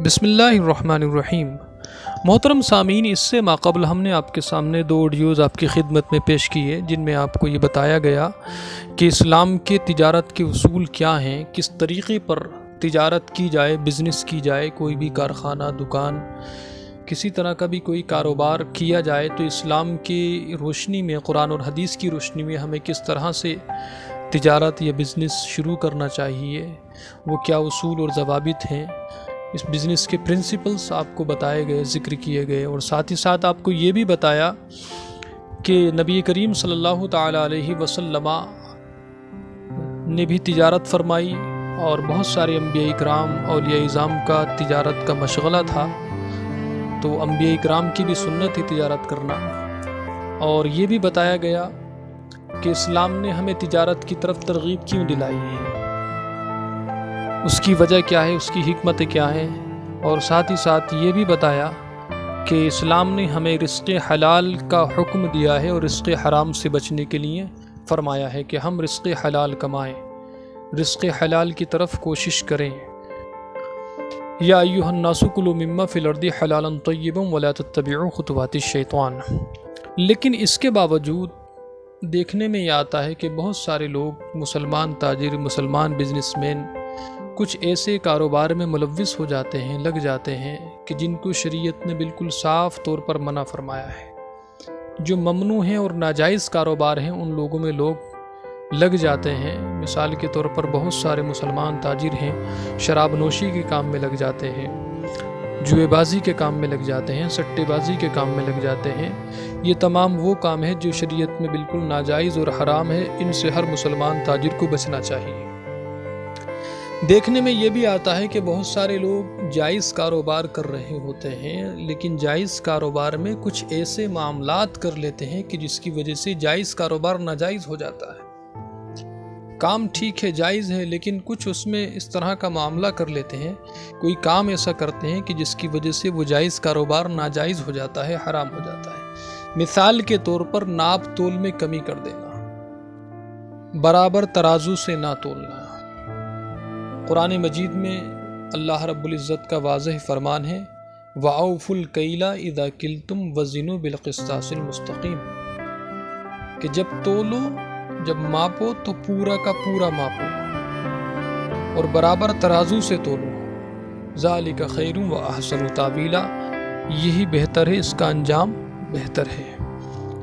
بسم اللہ الرحمن الرحیم۔ محترم سامعین، اس سے ماقبل ہم نے آپ کے سامنے 2 آڈیوز آپ کی خدمت میں پیش کیے جن میں آپ کو یہ بتایا گیا کہ اسلام کے تجارت کے اصول کیا ہیں، کس طریقے پر تجارت کی جائے، بزنس کی جائے، کوئی بھی کارخانہ، دکان، کسی طرح کا بھی کوئی کاروبار کیا جائے تو اسلام کی روشنی میں، قرآن اور حدیث کی روشنی میں ہمیں کس طرح سے تجارت یا بزنس شروع کرنا چاہیے، وہ کیا اصول اور ضوابط ہیں، اس بزنس کے پرنسپلز آپ کو بتائے گئے، ذکر کیے گئے، اور ساتھ ہی ساتھ آپ کو یہ بھی بتایا کہ نبی کریم صلی اللہ تعالیٰ علیہ وسلم نے بھی تجارت فرمائی اور بہت سارے انبیاء اکرام، اولیاء اعظام کا تجارت کا مشغلہ تھا، تو انبیاء اکرام کی بھی سنت ہے تجارت کرنا۔ اور یہ بھی بتایا گیا کہ اسلام نے ہمیں تجارت کی طرف ترغیب کیوں دلائی ہے، اس کی وجہ کیا ہے، اس کی حکمت کیا ہے، اور ساتھ ہی ساتھ یہ بھی بتایا کہ اسلام نے ہمیں رزق حلال کا حکم دیا ہے اور رزق حرام سے بچنے کے لیے فرمایا ہے کہ ہم رزق حلال کمائیں، رزق حلال کی طرف کوشش کریں۔ یا ایھا الناس کلوا مما فی الارض حلالا طیبا ولا تتبعوا خطوات الشیطان۔ لیکن اس کے باوجود دیکھنے میں یہ آتا ہے کہ بہت سارے لوگ، مسلمان تاجر، مسلمان بزنس مین، کچھ ایسے کاروبار میں ملوث ہو جاتے ہیں، لگ جاتے ہیں کہ جن کو شریعت نے بالکل صاف طور پر منع فرمایا ہے۔ جو ممنوع ہیں اور ناجائز کاروبار ہیں ان لوگوں میں لوگ لگ جاتے ہیں۔ مثال کے طور پر بہت سارے مسلمان تاجر ہیں، شراب نوشی کے کام میں لگ جاتے ہیں، جوئے بازی کے کام میں لگ جاتے ہیں، سٹے بازی کے کام میں لگ جاتے ہیں۔ یہ تمام وہ کام ہے جو شریعت میں بالکل ناجائز اور حرام ہے، ان سے ہر مسلمان تاجر کو بچنا چاہیے۔ دیکھنے میں یہ بھی آتا ہے کہ بہت سارے لوگ جائز کاروبار کر رہے ہوتے ہیں، لیکن جائز کاروبار میں کچھ ایسے معاملات کر لیتے ہیں کہ جس کی وجہ سے جائز کاروبار ناجائز ہو جاتا ہے۔ کام ٹھیک ہے، جائز ہے، لیکن کچھ اس میں اس طرح کا معاملہ کر لیتے ہیں، کوئی کام ایسا کرتے ہیں کہ جس کی وجہ سے وہ جائز کاروبار ناجائز ہو جاتا ہے، حرام ہو جاتا ہے۔ مثال کے طور پر ناپ تول میں کمی کر دینا، برابر ترازو سے نہ تولنا۔ قرآن مجید میں اللہ رب العزت کا واضح فرمان ہے، وَأَوْفُوا الْكَيْلَ إِذَا كِلْتُمْ وَزِنُوا بِالْقِسْطَاسِ الْمُسْتَقِيمِ، کہ جب تولو، جب ماپو تو پورا کا پورا ماپو اور برابر ترازو سے تولو، ذَلِكَ خَيْرٌ وَأَحْسَنُ تَأْوِيلًا، یہی بہتر ہے، اس کا انجام بہتر ہے۔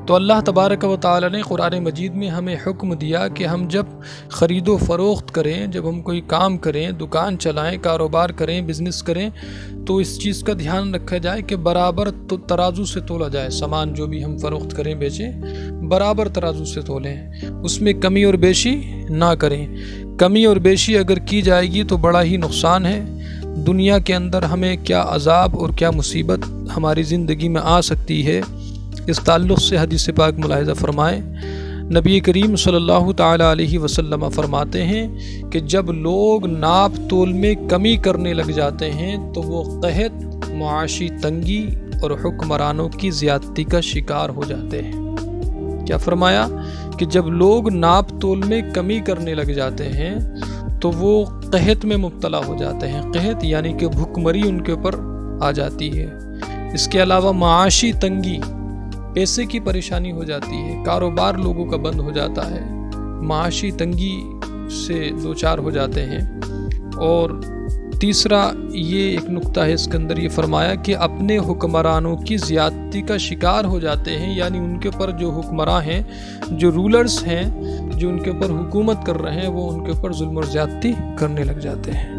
تو اللہ تبارک و تعالی نے قرآن مجید میں ہمیں حکم دیا کہ ہم جب خرید و فروخت کریں، جب ہم کوئی کام کریں، دکان چلائیں، کاروبار کریں، بزنس کریں، تو اس چیز کا دھیان رکھا جائے کہ برابر ترازو سے تولا جائے۔ سامان جو بھی ہم فروخت کریں، بیچیں، برابر ترازو سے تولیں، اس میں کمی اور بیشی نہ کریں۔ کمی اور بیشی اگر کی جائے گی تو بڑا ہی نقصان ہے۔ دنیا کے اندر ہمیں کیا عذاب اور کیا مصیبت ہماری زندگی میں آ سکتی ہے، اس تعلق سے حدیث پاک ملاحظہ فرمائیں۔ نبی کریم صلی اللہ تعالیٰ علیہ وسلم فرماتے ہیں کہ جب لوگ ناپ تول میں کمی کرنے لگ جاتے ہیں تو وہ قحط، معاشی تنگی اور حکمرانوں کی زیادتی کا شکار ہو جاتے ہیں۔ کیا فرمایا کہ جب لوگ ناپ تول میں کمی کرنے لگ جاتے ہیں تو وہ قحط میں مبتلا ہو جاتے ہیں۔ قحط یعنی کہ بھوکمری ان کے اوپر آ جاتی ہے۔ اس کے علاوہ معاشی تنگی، پیسے کی پریشانی ہو جاتی ہے، کاروبار لوگوں کا بند ہو جاتا ہے، معاشی تنگی سے دوچار ہو جاتے ہیں۔ اور تیسرا یہ ایک نقطہ ہے اس کے اندر، یہ فرمایا کہ اپنے حکمرانوں کی زیادتی کا شکار ہو جاتے ہیں، یعنی ان کے اوپر جو حکمراں ہیں، جو رولرز ہیں، جو ان کے اوپر حکومت کر رہے ہیں، وہ ان کے اوپر ظلم اور زیادتی کرنے لگ جاتے ہیں۔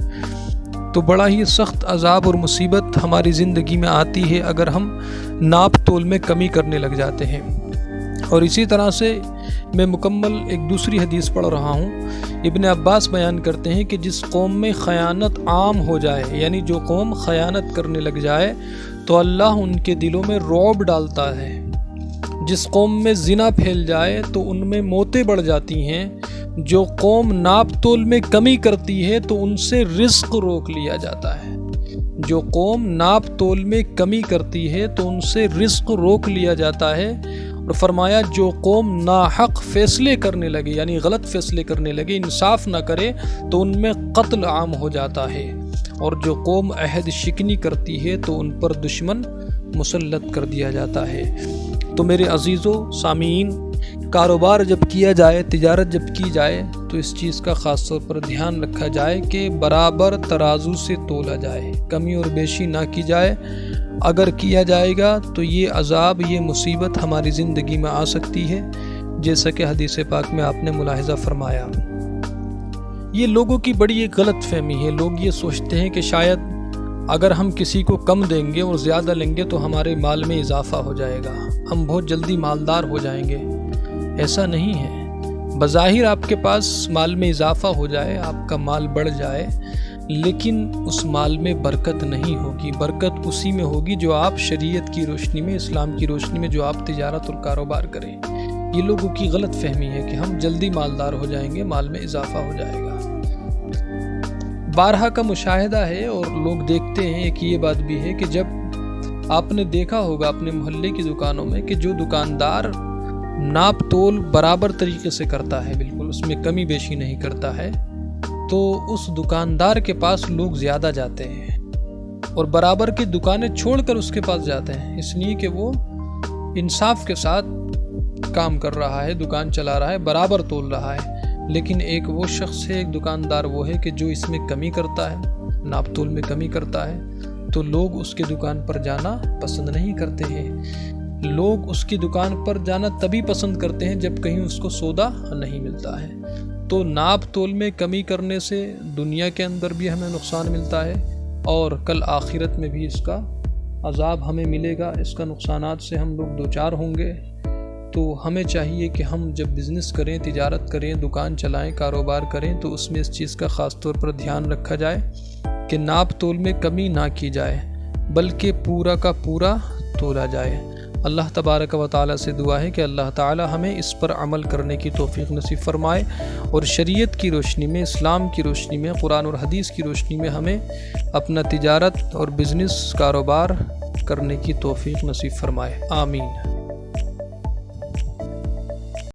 تو بڑا ہی سخت عذاب اور مصیبت ہماری زندگی میں آتی ہے اگر ہم ناپ تول میں کمی کرنے لگ جاتے ہیں۔ اور اسی طرح سے میں مکمل ایک دوسری حدیث پڑھ رہا ہوں۔ ابن عباس بیان کرتے ہیں کہ جس قوم میں خیانت عام ہو جائے، یعنی جو قوم خیانت کرنے لگ جائے تو اللہ ان کے دلوں میں رعب ڈالتا ہے۔ جس قوم میں زنا پھیل جائے تو ان میں موتیں بڑھ جاتی ہیں۔ جو قوم ناپ تول میں کمی کرتی ہے تو ان سے رزق روک لیا جاتا ہے۔ جو قوم ناپ تول میں کمی کرتی ہے تو ان سے رزق روک لیا جاتا ہے۔ اور فرمایا جو قوم ناحق فیصلے کرنے لگے، یعنی غلط فیصلے کرنے لگے، انصاف نہ کرے، تو ان میں قتل عام ہو جاتا ہے۔ اور جو قوم عہد شکنی کرتی ہے تو ان پر دشمن مسلط کر دیا جاتا ہے۔ تو میرے عزیزو سامعین، کاروبار جب کیا جائے، تجارت جب کی جائے تو اس چیز کا خاص طور پر دھیان رکھا جائے کہ برابر ترازو سے تولا جائے، کمی اور بیشی نہ کی جائے۔ اگر کیا جائے گا تو یہ عذاب، یہ مصیبت ہماری زندگی میں آ سکتی ہے، جیسا کہ حدیث پاک میں آپ نے ملاحظہ فرمایا۔ یہ لوگوں کی بڑی ایک غلط فہمی ہے۔ لوگ یہ سوچتے ہیں کہ شاید اگر ہم کسی کو کم دیں گے اور زیادہ لیں گے تو ہمارے مال میں اضافہ ہو جائے گا، ہم بہت جلدی مالدار ہو جائیں گے۔ ایسا نہیں ہے۔ بظاہر آپ کے پاس مال میں اضافہ ہو جائے، آپ کا مال بڑھ جائے، لیکن اس مال میں برکت نہیں ہوگی۔ برکت اسی میں ہوگی جو آپ شریعت کی روشنی میں، اسلام کی روشنی میں جو آپ تجارت اور کاروبار کریں۔ یہ لوگوں کی غلط فہمی ہے کہ ہم جلدی مالدار ہو جائیں گے، مال میں اضافہ ہو جائے گا۔ بارہا کا مشاہدہ ہے اور لوگ دیکھتے ہیں، ایک یہ بات بھی ہے کہ جب آپ نے دیکھا ہوگا اپنے محلے کی دکانوں میں کہ جو دکاندار ناپ تول برابر طریقے سے کرتا ہے، بالکل اس میں کمی بیشی نہیں کرتا ہے، تو اس دکاندار کے پاس لوگ زیادہ جاتے ہیں اور برابر کی دکانیں چھوڑ کر اس کے پاس جاتے ہیں، اس لیے کہ وہ انصاف کے ساتھ کام کر رہا ہے، دکان چلا رہا ہے، برابر تول رہا ہے۔ لیکن ایک وہ شخص ہے، ایک دکاندار وہ ہے کہ جو اس میں کمی کرتا ہے، ناپ تول میں کمی کرتا ہے، تو لوگ اس کے دکان پر جانا پسند نہیں کرتے ہیں۔ لوگ اس کی دکان پر جانا تبھی پسند کرتے ہیں جب کہیں اس کو سودا نہیں ملتا ہے۔ تو ناپ تول میں کمی کرنے سے دنیا کے اندر بھی ہمیں نقصان ملتا ہے اور کل آخرت میں بھی اس کا عذاب ہمیں ملے گا، اس کا نقصانات سے ہم لوگ دوچار ہوں گے۔ تو ہمیں چاہیے کہ ہم جب بزنس کریں، تجارت کریں، دکان چلائیں، کاروبار کریں تو اس میں اس چیز کا خاص طور پر دھیان رکھا جائے کہ ناپ تول میں کمی نہ کی جائے، بلکہ پورا کا پورا تولا جائے۔ اللہ تبارک و تعالیٰ سے دعا ہے کہ اللہ تعالیٰ ہمیں اس پر عمل کرنے کی توفیق نصیب فرمائے اور شریعت کی روشنی میں، اسلام کی روشنی میں، قرآن اور حدیث کی روشنی میں ہمیں اپنا تجارت اور بزنس کاروبار کرنے کی توفیق نصیب فرمائے۔ آمین۔